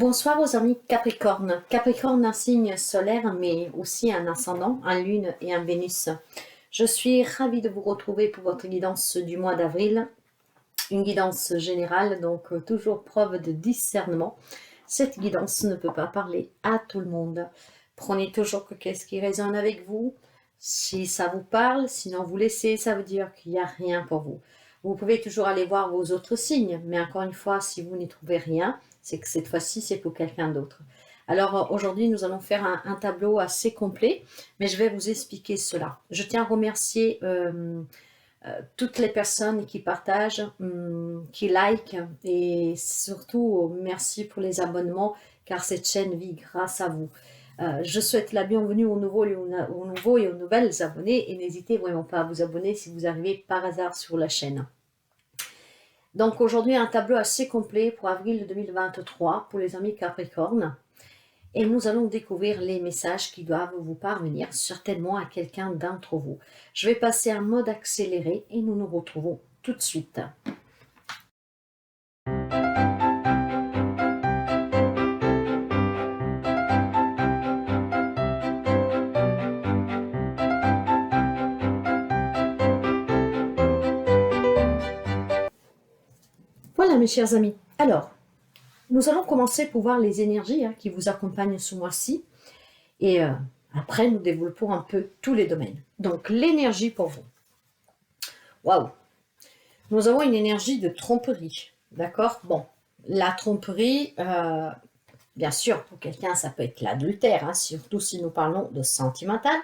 Bonsoir aux amis Capricorne. Capricorne, un signe solaire, mais aussi un ascendant, un lune et un Vénus. Je suis ravie de vous retrouver pour votre guidance du mois d'avril. Une guidance générale, donc toujours preuve de discernement. Cette guidance ne peut pas parler à tout le monde. Prenez toujours que qu'est-ce qui résonne avec vous. Si ça vous parle, sinon vous laissez, ça veut dire qu'il n'y a rien pour vous. Vous pouvez toujours aller voir vos autres signes, mais encore une fois, si vous n'y trouvez rien, c'est que cette fois-ci, c'est pour quelqu'un d'autre. Alors aujourd'hui, nous allons faire un tableau assez complet, mais je vais vous expliquer cela. Je tiens à remercier toutes les personnes qui partagent, qui likent, et surtout merci pour les abonnements, car cette chaîne vit grâce à vous. Je souhaite la bienvenue aux nouveaux et aux nouvelles abonnés, et n'hésitez vraiment pas à vous abonner si vous arrivez par hasard sur la chaîne. Donc aujourd'hui, un tableau assez complet pour avril 2023 pour les amis Capricorne. Et nous allons découvrir les messages qui doivent vous parvenir, certainement à quelqu'un d'entre vous. Je vais passer en mode accéléré et nous nous retrouvons tout de suite. Voilà mes chers amis. Alors, nous allons commencer pour voir les énergies qui vous accompagnent ce mois-ci. Et après, nous développons un peu tous les domaines. Donc, l'énergie pour vous. Waouh! Nous avons une énergie de tromperie. D'accord? Bon, la tromperie, bien sûr, pour quelqu'un, ça peut être l'adultère, surtout si nous parlons de sentimental.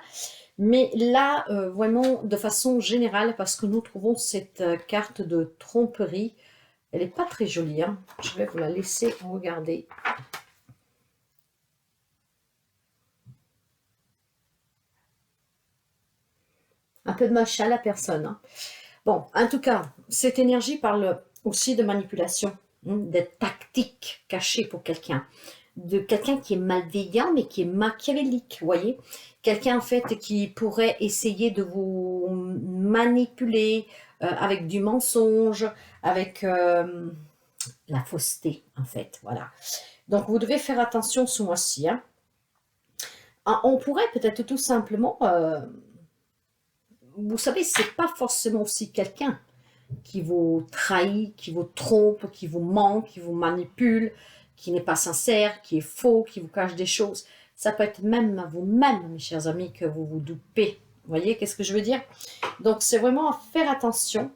Mais là, vraiment, de façon générale, parce que nous trouvons cette carte de tromperie, elle n'est pas très jolie. Je vais vous la laisser regarder. Un peu de moche à la personne. Bon, en tout cas, cette énergie parle aussi de manipulation, de tactique cachée pour quelqu'un. De quelqu'un qui est malveillant, mais qui est machiavélique, vous voyez. Quelqu'un, en fait, qui pourrait essayer de vous manipuler avec du mensonge, avec la fausseté, en fait, voilà. Donc, vous devez faire attention ce mois-ci. On pourrait peut-être tout simplement... vous savez, c'est pas forcément aussi quelqu'un qui vous trahit, qui vous trompe, qui vous ment, qui vous manipule, qui n'est pas sincère, qui est faux, qui vous cache des choses. Ça peut être même vous-même, mes chers amis, que vous vous dupez. Vous voyez, qu'est-ce que je veux dire? Donc, c'est vraiment à faire attention.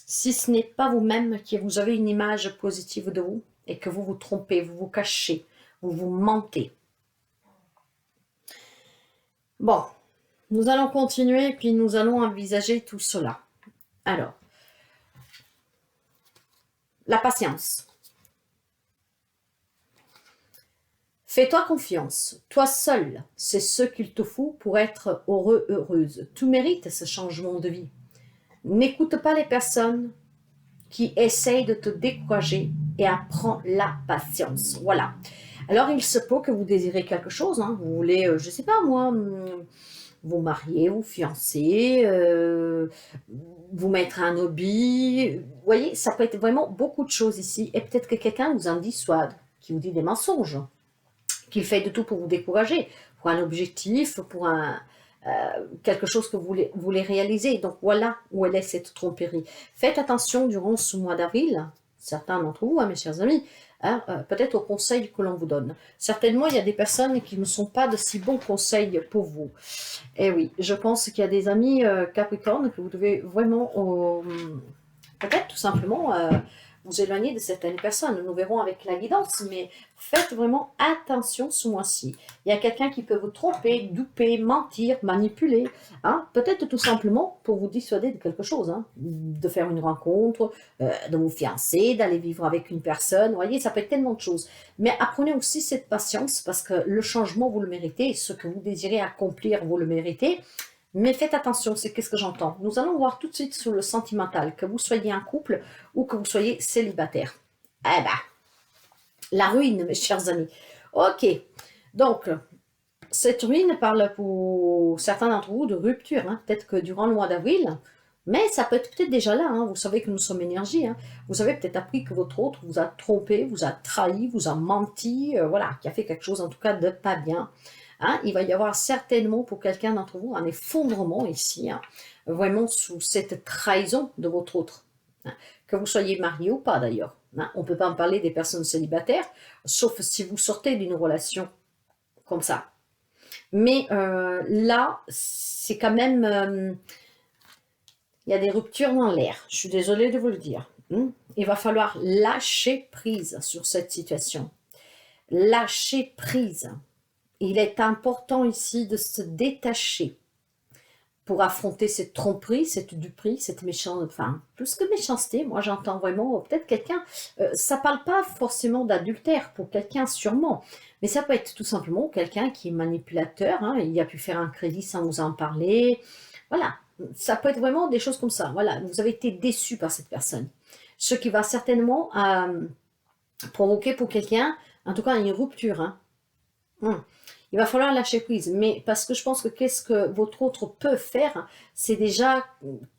Si ce n'est pas vous-même, que vous avez une image positive de vous et que vous vous trompez, vous vous cachez, vous vous mentez. Bon, nous allons continuer, puis nous allons envisager tout cela. Alors, la patience. Fais-toi confiance, toi seul, c'est ce qu'il te faut pour être heureux, heureuse. Tu mérites ce changement de vie. N'écoute pas les personnes qui essayent de te décourager et apprends la patience. Voilà. Alors, il se peut que vous désirez quelque chose. Vous voulez, je ne sais pas moi, vous marier, vous fiancer, vous mettre un hobby. Vous voyez, ça peut être vraiment beaucoup de choses ici. Et peut-être que quelqu'un vous en dissuade, qui vous dit des mensonges, qu'il fait de tout pour vous décourager, pour un objectif, pour quelque chose que vous voulez réaliser. Donc voilà où elle est cette tromperie. Faites attention durant ce mois d'avril, certains d'entre vous, mes chers amis, peut-être aux conseils que l'on vous donne. Certainement, il y a des personnes qui ne sont pas de si bons conseils pour vous. Et oui, je pense qu'il y a des amis Capricorne que vous devez vraiment, peut-être tout simplement, vous éloigner de certaines personnes. Nous verrons avec la guidance, mais faites vraiment attention ce mois-ci. Il y a quelqu'un qui peut vous tromper, duper, mentir, manipuler. Peut-être tout simplement pour vous dissuader de quelque chose. De faire une rencontre, de vous fiancer, d'aller vivre avec une personne. Vous voyez, ça peut être tellement de choses. Mais apprenez aussi cette patience parce que le changement, vous le méritez. Ce que vous désirez accomplir, vous le méritez. Mais faites attention, c'est qu'est-ce que j'entends. Nous allons voir tout de suite sur le sentimental, que vous soyez un couple ou que vous soyez célibataire. Eh ben, la ruine, mes chers amis. Ok, donc, cette ruine parle pour certains d'entre vous de rupture. Peut-être que durant le mois d'avril, Mais ça peut être peut-être déjà là, hein. Vous savez que nous sommes énergie, hein. Vous avez peut-être appris que votre autre vous a trompé, vous a trahi, vous a menti, voilà, qui a fait quelque chose en tout cas de pas bien. Hein. Il va y avoir certainement pour quelqu'un d'entre vous un effondrement ici, hein, vraiment sous cette trahison de votre autre. Hein. Que vous soyez marié ou pas d'ailleurs. Hein. On ne peut pas en parler des personnes célibataires, sauf si vous sortez d'une relation comme ça. Mais là, c'est quand même... il y a des ruptures dans l'air. Je suis désolée de vous le dire. Il va falloir lâcher prise sur cette situation. Lâcher prise. Il est important ici de se détacher pour affronter cette tromperie, cette duperie, cette méchanceté, enfin, plus que méchanceté, moi j'entends vraiment, peut-être quelqu'un, ça parle pas forcément d'adultère, pour quelqu'un sûrement, mais ça peut être tout simplement quelqu'un qui est manipulateur, hein, il a pu faire un crédit sans vous en parler, voilà, ça peut être vraiment des choses comme ça, voilà, vous avez été déçu par cette personne, ce qui va certainement provoquer pour quelqu'un, en tout cas une rupture, hein. Il va falloir lâcher prise, mais parce que je pense que qu'est-ce que votre autre peut faire, c'est déjà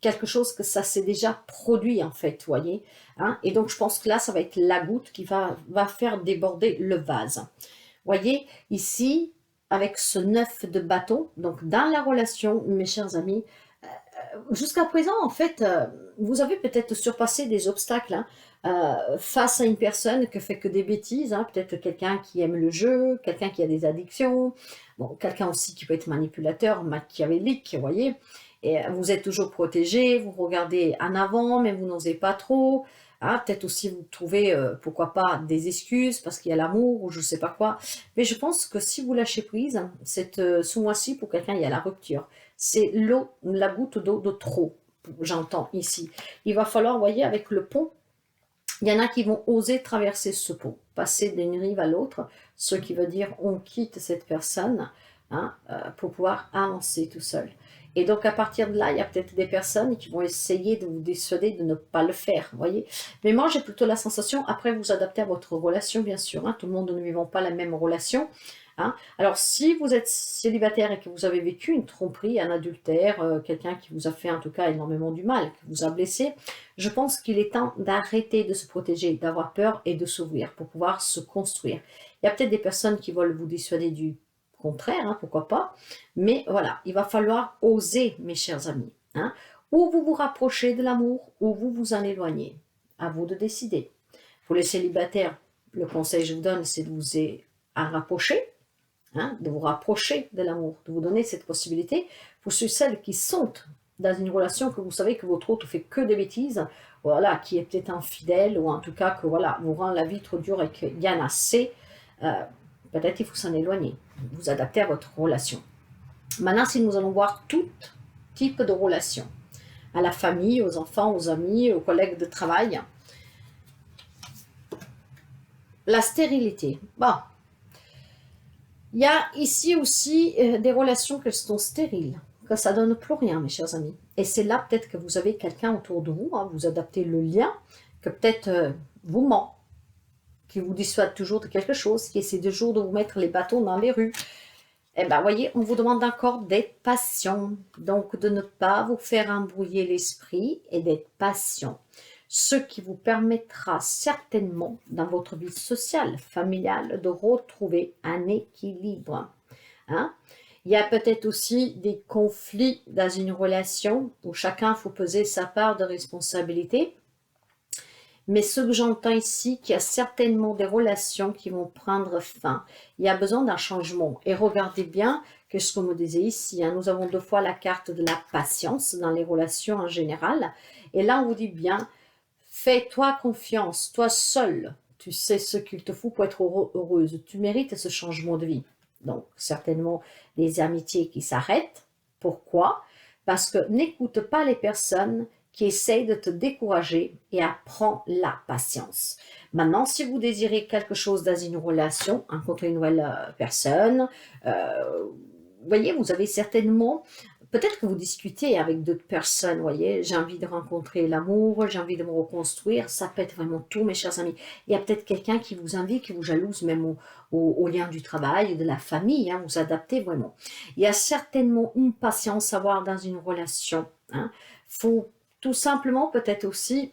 quelque chose que ça s'est déjà produit en fait, vous voyez. Hein, et donc je pense que là, ça va être la goutte qui va faire déborder le vase. Voyez, ici, avec ce 9 de bâton, donc dans la relation, mes chers amis, jusqu'à présent, en fait, vous avez peut-être surpassé des obstacles, hein, face à une personne qui fait que des bêtises, hein, peut-être quelqu'un qui aime le jeu, quelqu'un qui a des addictions, bon, quelqu'un aussi qui peut être manipulateur, machiavélique, vous voyez, et vous êtes toujours protégé, vous regardez en avant, mais vous n'osez pas trop, hein, peut-être aussi vous trouvez, pourquoi pas, des excuses parce qu'il y a l'amour ou je ne sais pas quoi, mais je pense que si vous lâchez prise, ce mois-ci, pour quelqu'un, il y a la rupture. C'est l'eau, la goutte d'eau de trop, j'entends ici. Il va falloir, vous voyez, avec le pont, il y en a qui vont oser traverser ce pont, passer d'une rive à l'autre, ce qui veut dire on quitte cette personne, hein, pour pouvoir avancer tout seul. Et donc à partir de là, il y a peut-être des personnes qui vont essayer de vous dissuader de ne pas le faire, voyez. Mais moi, j'ai plutôt la sensation, après vous adaptez à votre relation, bien sûr, hein, tout le monde ne vivons pas la même relation. Hein. Alors si vous êtes célibataire et que vous avez vécu une tromperie, un adultère, quelqu'un qui vous a fait en tout cas énormément du mal, qui vous a blessé, je pense qu'il est temps d'arrêter de se protéger, d'avoir peur et de s'ouvrir pour pouvoir se construire. Il y a peut-être des personnes qui veulent vous dissuader du contraire, hein, pourquoi pas, mais voilà, il va falloir oser, mes chers amis. Hein. Ou vous vous rapprochez de l'amour, ou vous vous en éloignez. À vous de décider. Pour les célibataires, le conseil que je vous donne, c'est de vous en rapprocher, hein, de vous rapprocher de l'amour, de vous donner cette possibilité. Pour celles qui sont dans une relation que vous savez que votre autre fait que des bêtises, voilà, qui est peut-être infidèle, ou en tout cas que voilà, vous rend la vie trop dure et qu'il y en a assez, peut-être il faut s'en éloigner, vous adapter à votre relation. Maintenant, si nous allons voir tout type de relation, à la famille, aux enfants, aux amis, aux collègues de travail, la stérilité. Bon, il y a ici aussi des relations qui sont stériles, que ça donne plus rien, mes chers amis. Et c'est là peut-être que vous avez quelqu'un autour de vous, hein, vous adaptez le lien, que peut-être vous ment, qui vous dissuade toujours de quelque chose, qui essaie toujours de vous mettre les bâtons dans les rues. Eh bien, voyez, on vous demande encore d'être patient, donc de ne pas vous faire embrouiller l'esprit et d'être patient. Ce qui vous permettra certainement, dans votre vie sociale, familiale, de retrouver un équilibre. Hein? Il y a peut-être aussi des conflits dans une relation où chacun faut peser sa part de responsabilité. Mais ce que j'entends ici, qu'il y a certainement des relations qui vont prendre fin. Il y a besoin d'un changement. Et regardez bien que ce qu'on me disait ici, hein, nous avons deux fois la carte de la patience dans les relations en général. Et là, on vous dit bien, fais-toi confiance, toi seul. Tu sais ce qu'il te faut pour être heureuse. Tu mérites ce changement de vie. Donc, certainement, les amitiés qui s'arrêtent. Pourquoi? Parce que n'écoute pas les personnes qui essayent de te décourager et apprends la patience. Maintenant, si vous désirez quelque chose dans une relation, rencontrer une nouvelle personne, voyez, vous avez certainement, peut-être que vous discutez avec d'autres personnes, voyez, j'ai envie de rencontrer l'amour, j'ai envie de me reconstruire, ça peut être vraiment tout, mes chers amis. Il y a peut-être quelqu'un qui vous envie, qui vous jalouse, même au lien du travail, de la famille, hein, vous adaptez vraiment. Il y a certainement une patience à avoir dans une relation, hein. Faut tout simplement peut-être aussi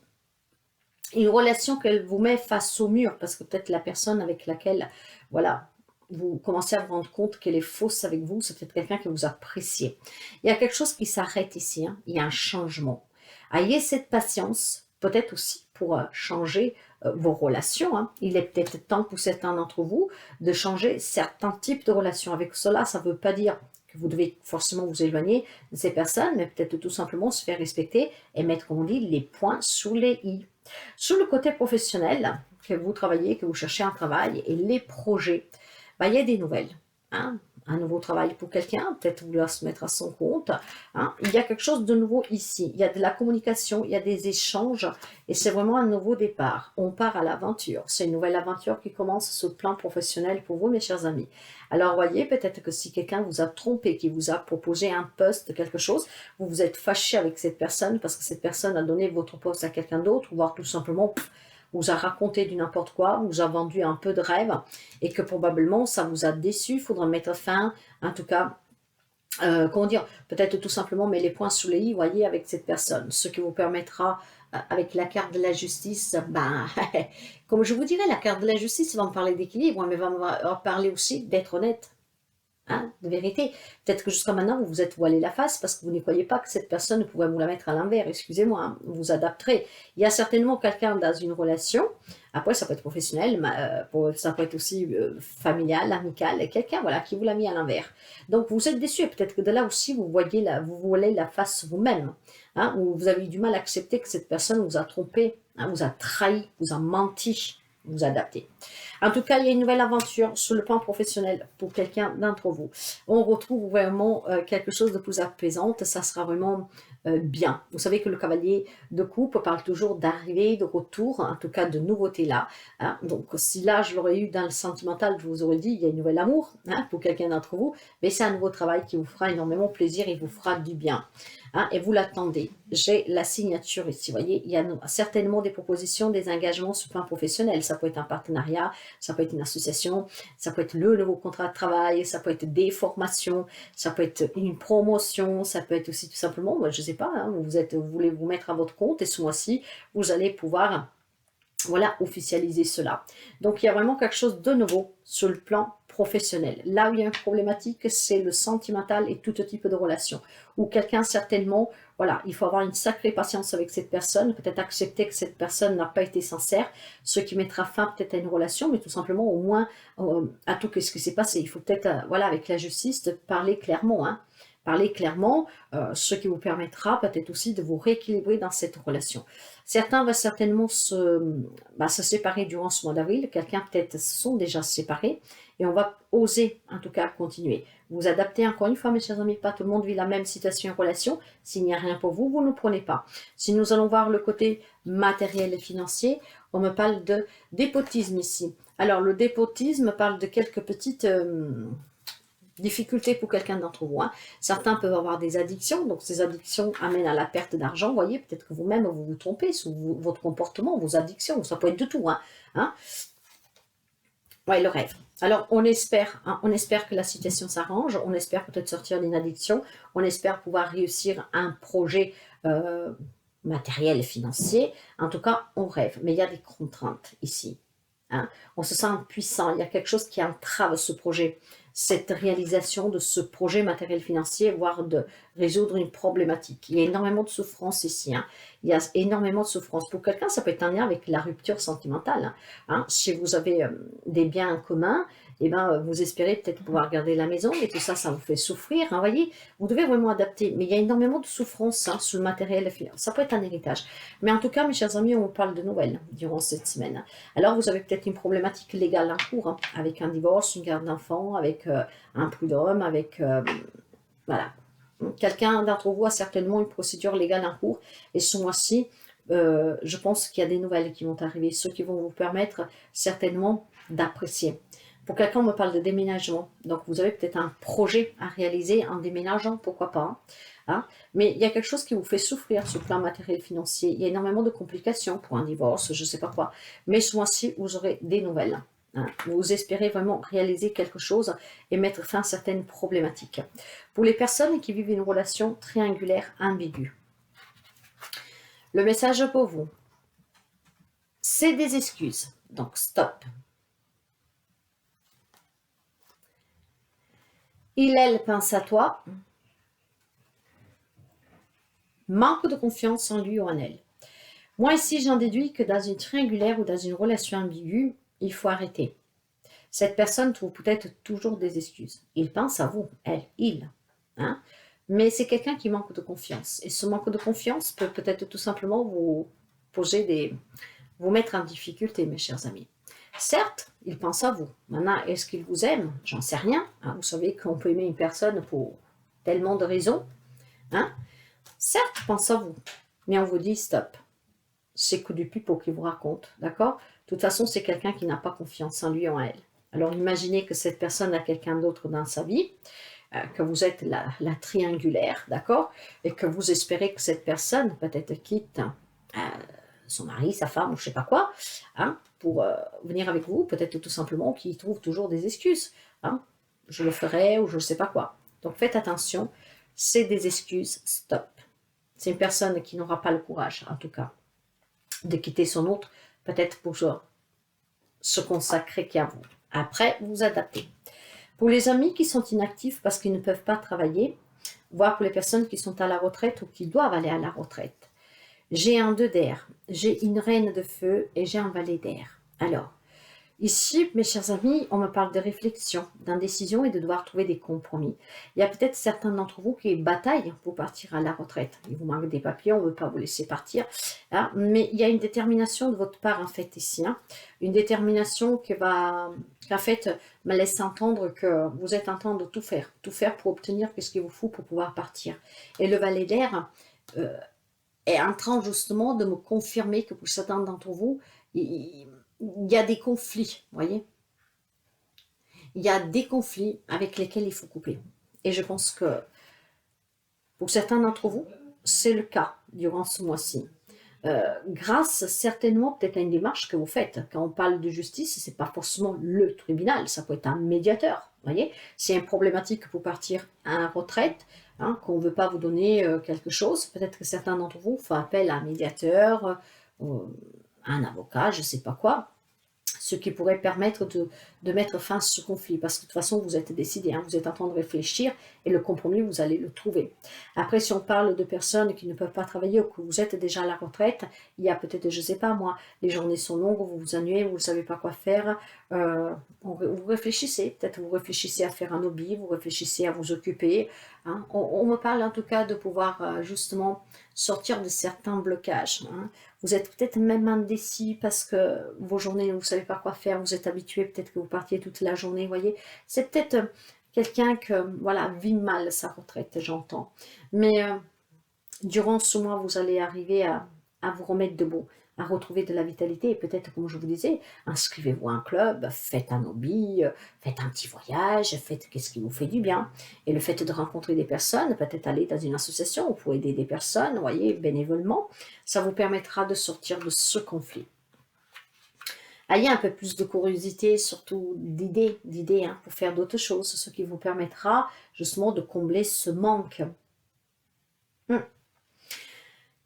une relation qu'elle vous met face au mur, parce que peut-être la personne avec laquelle, voilà, vous commencez à vous rendre compte qu'elle est fausse avec vous, c'est peut-être quelqu'un que vous appréciez. Il y a quelque chose qui s'arrête ici, hein, il y a un changement. Ayez cette patience, peut-être aussi pour changer vos relations. Hein. Il est peut-être temps pour certains d'entre vous de changer certains types de relations. Avec cela, ça ne veut pas dire que vous devez forcément vous éloigner de ces personnes, mais peut-être tout simplement se faire respecter et mettre, comme on dit, les points sur les i. Sur le côté professionnel, que vous travaillez, que vous cherchez un travail et les projets, il y a des nouvelles. Hein. Un nouveau travail pour quelqu'un, peut-être vouloir se mettre à son compte. Hein. Il y a quelque chose de nouveau ici. Il y a de la communication, il y a des échanges et c'est vraiment un nouveau départ. On part à l'aventure. C'est une nouvelle aventure qui commence sur le plan professionnel pour vous, mes chers amis. Alors, voyez, peut-être que si quelqu'un vous a trompé, qui vous a proposé un poste, quelque chose, vous vous êtes fâché avec cette personne parce que cette personne a donné votre poste à quelqu'un d'autre, voire tout simplement vous a raconté du n'importe quoi, vous a vendu un peu de rêve et que probablement ça vous a déçu, il faudra mettre fin, en tout cas, comment dire, peut-être tout simplement mettre les points sur les i, voyez, avec cette personne, ce qui vous permettra, avec la carte de la justice, comme je vous dirais, la carte de la justice va me parler d'équilibre, mais va me parler aussi d'être honnête. Hein, de vérité. Peut-être que jusqu'à maintenant, vous vous êtes voilé la face parce que vous ne croyez pas que cette personne pourrait vous la mettre à l'envers. Excusez-moi, hein, vous vous adapterez. Il y a certainement quelqu'un dans une relation, après ça peut être professionnel, ça peut être aussi familial, amical, quelqu'un voilà, qui vous l'a mis à l'envers. Donc vous êtes déçu et peut-être que de là aussi, vous voilez la face vous-même. Hein, ou vous avez eu du mal à accepter que cette personne vous a trompé, hein, vous a trahi, vous a menti. Vous adapter. En tout cas, il y a une nouvelle aventure sur le plan professionnel pour quelqu'un d'entre vous. On retrouve vraiment quelque chose de plus apaisant. Ça sera vraiment bien. Vous savez que le cavalier de coupe parle toujours d'arrivée, de retour, en tout cas de nouveauté là. Hein. Donc, si là, je l'aurais eu dans le sentimental, je vous aurais dit, il y a une nouvelle amour hein, pour quelqu'un d'entre vous, mais c'est un nouveau travail qui vous fera énormément plaisir et vous fera du bien. Hein, et vous l'attendez. J'ai la signature ici, vous voyez, il y a certainement des propositions, des engagements sur le plan professionnel. Ça peut être un partenariat, ça peut être une association, ça peut être le nouveau contrat de travail, ça peut être des formations, ça peut être une promotion, ça peut être aussi tout simplement, je ne sais pas, hein, vous voulez vous mettre à votre compte et ce mois-ci, vous allez pouvoir voilà, officialiser cela. Donc, il y a vraiment quelque chose de nouveau sur le plan professionnel. Là où il y a une problématique, c'est le sentimental et tout type de relation. Où quelqu'un, certainement, voilà, il faut avoir une sacrée patience avec cette personne, peut-être accepter que cette personne n'a pas été sincère, ce qui mettra fin peut-être à une relation, mais tout simplement au moins à tout ce qui s'est passé. Il faut peut-être, voilà, avec la justice, de parler clairement, hein. Parler clairement, ce qui vous permettra peut-être aussi de vous rééquilibrer dans cette relation. Certains vont certainement se séparer durant ce mois d'avril. Quelqu'un peut-être se sont déjà séparés. Et on va oser, en tout cas, continuer. Vous adaptez encore une fois, mes chers amis. Pas tout le monde vit la même situation en relation. S'il n'y a rien pour vous, vous ne prenez pas. Si nous allons voir le côté matériel et financier, on me parle de dépotisme ici. Alors, le dépotisme parle de quelques petites difficulté pour quelqu'un d'entre vous. Hein. Certains peuvent avoir des addictions, donc ces addictions amènent à la perte d'argent. Vous voyez, peut-être que vous-même vous vous trompez sur votre comportement, vos addictions, ça peut être de tout. Hein. Ouais, le rêve. Alors, on espère que la situation s'arrange, on espère peut-être sortir d'une addiction, on espère pouvoir réussir un projet matériel et financier. En tout cas, on rêve, mais il y a des contraintes ici. Hein. On se sent impuissant, il y a quelque chose qui entrave ce projet, cette réalisation de ce projet matériel financier, voire de résoudre une problématique. Il y a énormément de souffrance ici. Hein. Il y a énormément de souffrance. Pour quelqu'un, ça peut être un lien avec la rupture sentimentale. Hein. Si vous avez des biens en commun, eh ben, vous espérez peut-être pouvoir garder la maison, mais tout ça, ça vous fait souffrir. Hein, voyez, vous devez vraiment adapter. Mais il y a énormément de souffrance hein, sur le matériel. Ça peut être un héritage. Mais en tout cas, mes chers amis, on vous parle de Noël durant cette semaine. Alors, vous avez peut-être une problématique légale en cours, hein, avec un divorce, une garde d'enfant, avec un prud'homme, avec... voilà. Quelqu'un d'entre vous a certainement une procédure légale en cours. Et ce mois-ci, je pense qu'il y a des nouvelles qui vont arriver, ceux qui vont vous permettre certainement d'apprécier. Pour quelqu'un, on me parle de déménagement. Donc, vous avez peut-être un projet à réaliser en déménageant, pourquoi pas. Hein. Mais il y a quelque chose qui vous fait souffrir sur le plan matériel financier. Il y a énormément de complications pour un divorce, je ne sais pas quoi. Mais ce mois-ci, vous aurez des nouvelles. Hein. Vous espérez vraiment réaliser quelque chose et mettre fin à certaines problématiques. Pour les personnes qui vivent une relation triangulaire ambiguë, Le message pour vous, c'est des excuses. Donc, stop. Elle pense à toi. Manque de confiance en lui ou en elle. Moi, ici, j'en déduis que dans une triangulaire ou dans une relation ambiguë, il faut arrêter. Cette personne trouve peut-être toujours des excuses. Il pense à vous, elle, il. Hein? Mais c'est quelqu'un qui manque de confiance. Et ce manque de confiance peut peut-être tout simplement vous vous mettre en difficulté, mes chers amis. Certes, il pense à vous. Maintenant, est-ce qu'il vous aime? J'en sais rien. Hein? Vous savez qu'on peut aimer une personne pour tellement de raisons. Hein? Certes, il pense à vous. Mais on vous dit stop. C'est que du pipeau qu'il vous raconte, d'accord? De toute façon, c'est quelqu'un qui n'a pas confiance en lui ou en elle. Alors, imaginez que cette personne a quelqu'un d'autre dans sa vie, que vous êtes la triangulaire, d'accord? Et que vous espérez que cette personne peut-être quitte son mari, sa femme ou je sais pas quoi, hein, pour venir avec vous, peut-être tout simplement qu'il trouve toujours des excuses. Hein? Je le ferai ou je ne sais pas quoi. Donc, faites attention, c'est des excuses, stop. C'est une personne qui n'aura pas le courage, en tout cas, de quitter son autre, peut-être pour se consacrer qu'à vous. Après, vous adaptez. Pour les amis qui sont inactifs parce qu'ils ne peuvent pas travailler, voire pour les personnes qui sont à la retraite ou qui doivent aller à la retraite, j'ai un 2 d'air, j'ai une reine de feu et j'ai un valet d'air. Alors, ici, mes chers amis, on me parle de réflexion, d'indécision et de devoir trouver des compromis. Il y a peut-être certains d'entre vous qui bataillent pour partir à la retraite. Il vous manque des papiers, on ne veut pas vous laisser partir. Hein, mais il y a une détermination de votre part, en fait, ici. Hein, une détermination qui en fait, me laisse entendre que vous êtes en train de tout faire pour obtenir ce qu'il vous faut pour pouvoir partir. Et le valet d'air est en train justement de me confirmer que pour certains d'entre vous, il y a des conflits, voyez. Il y a des conflits avec lesquels il faut couper. Et je pense que pour certains d'entre vous, c'est le cas durant ce mois-ci. Grâce certainement peut-être à une démarche que vous faites. Quand on parle de justice, c'est pas forcément le tribunal, ça peut être un médiateur. Voyez, c'est une problématique pour partir à la retraite, hein, qu'on ne veut pas vous donner quelque chose. Peut-être que certains d'entre vous font appel à un médiateur, un avocat, je ne sais pas quoi, ce qui pourrait permettre de mettre fin à ce conflit, parce que de toute façon, vous êtes décidé, hein, vous êtes en train de réfléchir, et le compromis, vous allez le trouver. Après, si on parle de personnes qui ne peuvent pas travailler, ou que vous êtes déjà à la retraite, il y a peut-être, je ne sais pas moi, les journées sont longues, vous vous ennuyez, vous ne savez pas quoi faire, vous réfléchissez, peut-être vous réfléchissez à faire un hobby, vous réfléchissez à vous occuper, hein. On me parle en tout cas de pouvoir justement sortir de certains blocages, hein. Vous êtes peut-être même indécis parce que vos journées, vous ne savez pas quoi faire, vous êtes habitué, peut-être que vous partiez toute la journée, vous voyez. C'est peut-être quelqu'un que, voilà, vit mal sa retraite, j'entends. Mais durant ce mois, vous allez arriver à vous remettre debout, à retrouver de la vitalité. Et peut-être, comme je vous disais, inscrivez-vous à un club, faites un hobby, faites un petit voyage, faites qu'est-ce qui vous fait du bien. Et le fait de rencontrer des personnes, peut-être aller dans une association pour aider des personnes, vous voyez, bénévolement, ça vous permettra de sortir de ce conflit. Ayez un peu plus de curiosité, surtout d'idées, hein, pour faire d'autres choses, ce qui vous permettra justement de combler ce manque.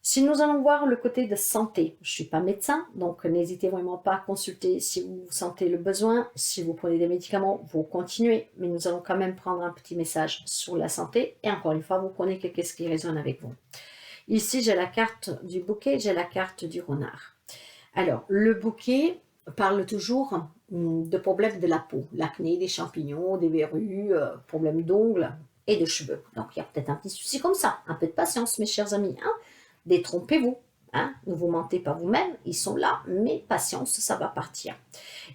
Si nous allons voir le côté de santé, je ne suis pas médecin, donc n'hésitez vraiment pas à consulter si vous sentez le besoin. Si vous prenez des médicaments, vous continuez, mais nous allons quand même prendre un petit message sur la santé. Et encore une fois, vous prenez qu'est-ce qui résonne avec vous. Ici, j'ai la carte du bouquet, j'ai la carte du renard. Alors, le bouquet parle toujours de problèmes de la peau, l'acné, des champignons, des verrues, problèmes d'ongles et de cheveux. Donc, il y a peut-être un petit souci comme ça. Un peu de patience, mes chers amis, hein. Détrompez-vous, hein? Ne vous mentez pas vous-même, ils sont là, mais patience, ça va partir.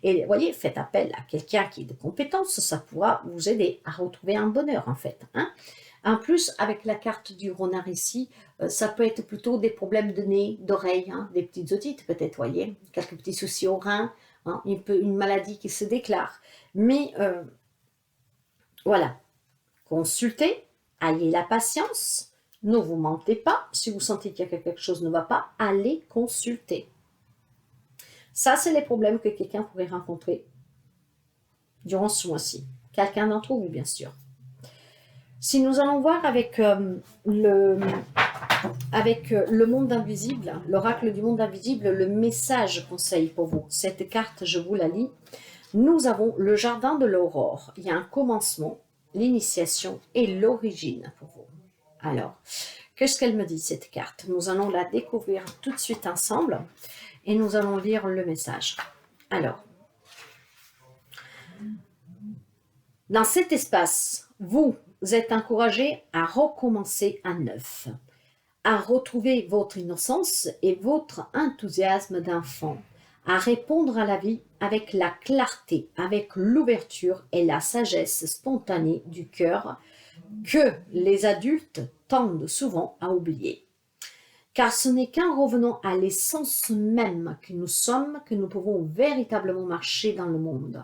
Et vous voyez, faites appel à quelqu'un qui est de compétence, ça pourra vous aider à retrouver un bonheur en fait. Hein? En plus, avec la carte du renard ici, ça peut être plutôt des problèmes de nez, d'oreilles, hein? Des petites otites peut-être, voyez, quelques petits soucis au rein, hein? Une maladie qui se déclare. Mais voilà, consultez, ayez la patience. Ne vous mentez pas, si vous sentez qu'il y a quelque chose ne va pas, allez consulter. Ça, c'est les problèmes que quelqu'un pourrait rencontrer durant ce mois-ci. Quelqu'un d'entre vous, bien sûr. Si nous allons voir avec le avec le monde invisible, l'oracle du monde invisible, le message conseil pour vous. Cette carte, je vous la lis. Nous avons le jardin de l'aurore. Il y a un commencement, l'initiation et l'origine pour vous. Alors, qu'est-ce qu'elle me dit cette carte? Nous allons la découvrir tout de suite ensemble et nous allons lire le message. Alors, dans cet espace, vous êtes encouragé à recommencer à neuf, à retrouver votre innocence et votre enthousiasme d'enfant, à répondre à la vie avec la clarté, avec l'ouverture et la sagesse spontanée du cœur que les adultes tendent souvent à oublier. Car ce n'est qu'en revenant à l'essence même que nous sommes que nous pouvons véritablement marcher dans le monde,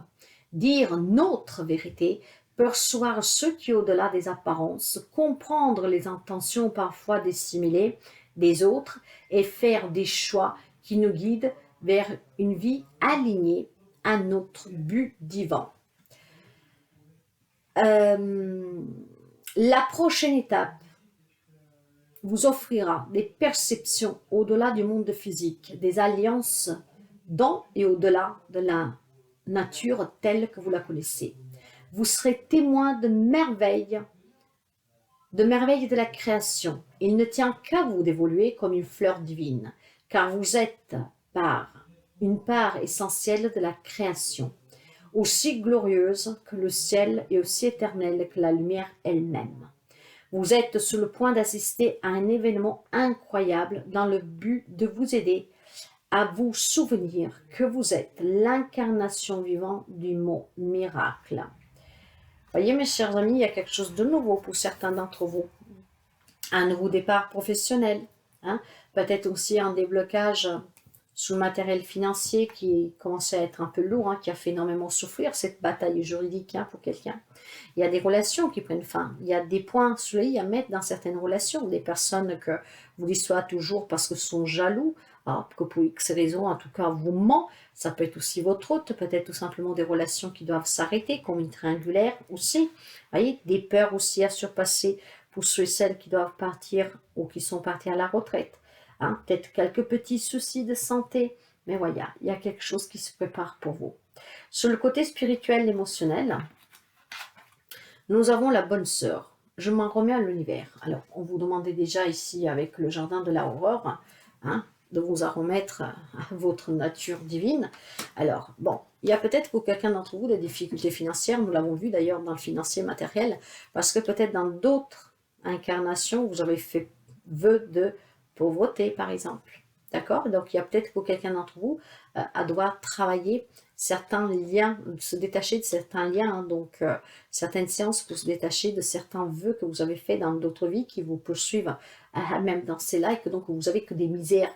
dire notre vérité, percevoir ce qui est au-delà des apparences, comprendre les intentions parfois dissimulées des autres et faire des choix qui nous guident vers une vie alignée à notre but divin. La prochaine étape vous offrira des perceptions au-delà du monde physique, des alliances dans et au-delà de la nature telle que vous la connaissez. Vous serez témoin de merveilles de la création. Il ne tient qu'à vous d'évoluer comme une fleur divine, car vous êtes une part essentielle de la création, aussi glorieuse que le ciel et aussi éternelle que la lumière elle-même. Vous êtes sur le point d'assister à un événement incroyable dans le but de vous aider à vous souvenir que vous êtes l'incarnation vivante du mot miracle. Voyez mes chers amis, il y a quelque chose de nouveau pour certains d'entre vous. Un nouveau départ professionnel, peut-être aussi un déblocage sous le matériel financier qui commençait à être un peu lourd, qui a fait énormément souffrir cette bataille juridique pour quelqu'un. Il y a des relations qui prennent fin, il y a des points sur les i à mettre dans certaines relations, des personnes que vous déçoivez toujours parce que sont jaloux, que pour X raisons, en tout cas, vous ment. Ça peut être aussi votre hôte, peut-être tout simplement des relations qui doivent s'arrêter, comme une triangulaire aussi. Vous voyez, des peurs aussi à surpasser pour ceux et celles qui doivent partir ou qui sont partis à la retraite. Peut-être quelques petits soucis de santé, mais voilà, il y a quelque chose qui se prépare pour vous. Sur le côté spirituel, émotionnel, nous avons la bonne sœur. Je m'en remets à l'univers. Alors, on vous demandait déjà ici, avec le jardin de l'aurore, de vous en remettre à votre nature divine. Alors, bon, il y a peut-être pour quelqu'un d'entre vous des difficultés financières, nous l'avons vu d'ailleurs dans le financier matériel, parce que peut-être dans d'autres incarnations, vous avez fait vœu de pauvreté, par exemple. D'accord? Donc, il y a peut-être pour quelqu'un d'entre vous à devoir travailler certains liens, se détacher de certains liens, donc certaines séances pour se détacher de certains vœux que vous avez faits dans d'autres vies qui vous poursuivent même dans ces-là, et que donc vous avez que des misères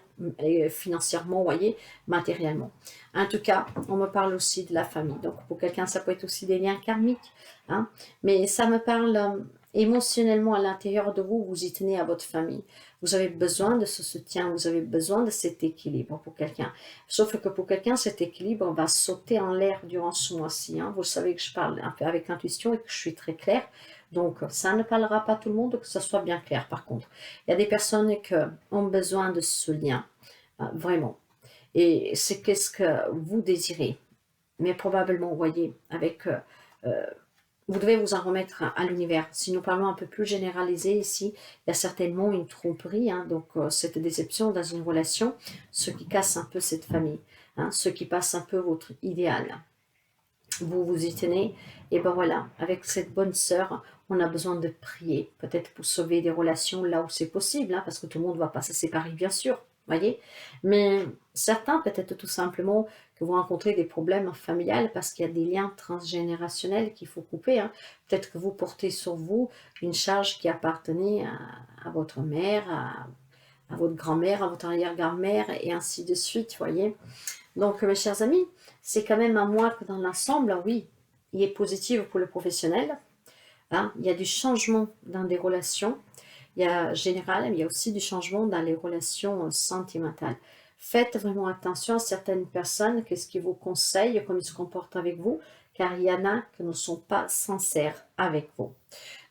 financièrement, voyez, matériellement. En tout cas, on me parle aussi de la famille. Donc, pour quelqu'un, ça peut être aussi des liens karmiques, mais ça me parle émotionnellement à l'intérieur de vous, vous y tenez à votre famille. Vous avez besoin de ce soutien, vous avez besoin de cet équilibre pour quelqu'un. Sauf que pour quelqu'un, cet équilibre va sauter en l'air durant ce mois-ci. Vous savez que je parle un peu avec intuition et que je suis très claire. Donc, ça ne parlera pas à tout le monde, que ça soit bien clair. Par contre, il y a des personnes qui ont besoin de ce lien, vraiment. Et c'est qu'est-ce que vous désirez. Mais probablement, vous voyez, avec... vous devez vous en remettre à l'univers. Si nous parlons un peu plus généralisé ici, il y a certainement une tromperie, donc cette déception dans une relation, ce qui casse un peu cette famille, ce qui passe un peu votre idéal. Vous vous y tenez, et ben voilà, avec cette bonne sœur, on a besoin de prier, peut-être pour sauver des relations là où c'est possible, parce que tout le monde ne va pas se séparer, bien sûr, voyez. Mais certains, peut-être tout simplement, que vous rencontrez des problèmes familiales parce qu'il y a des liens transgénérationnels qu'il faut couper. Peut-être que vous portez sur vous une charge qui appartenait à votre mère, à votre grand-mère, à votre arrière-grand-mère, et ainsi de suite, voyez. Donc, mes chers amis, c'est quand même un mois que dans l'ensemble, oui, il est positif pour le professionnel. Il y a du changement dans des relations. Il y a général, mais il y a aussi du changement dans les relations sentimentales. Faites vraiment attention à certaines personnes, qu'est-ce qu'ils vous conseillent, comment ils se comportent avec vous, car il y en a qui ne sont pas sincères avec vous.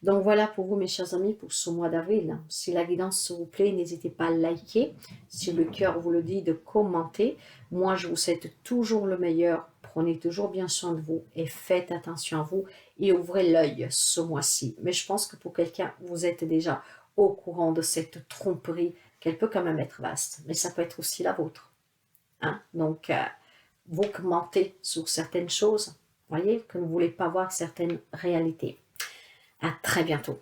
Donc voilà pour vous mes chers amis pour ce mois d'avril. Si la guidance vous plaît, n'hésitez pas à liker. Si le cœur vous le dit, de commenter. Moi je vous souhaite toujours le meilleur. Prenez toujours bien soin de vous et faites attention à vous et ouvrez l'œil ce mois-ci. Mais je pense que pour quelqu'un, vous êtes déjà au courant de cette tromperie qu'elle peut quand même être vaste. Mais ça peut être aussi la vôtre. Hein? Donc vous commentez sur certaines choses. Voyez que vous ne voulez pas voir certaines réalités. À très bientôt.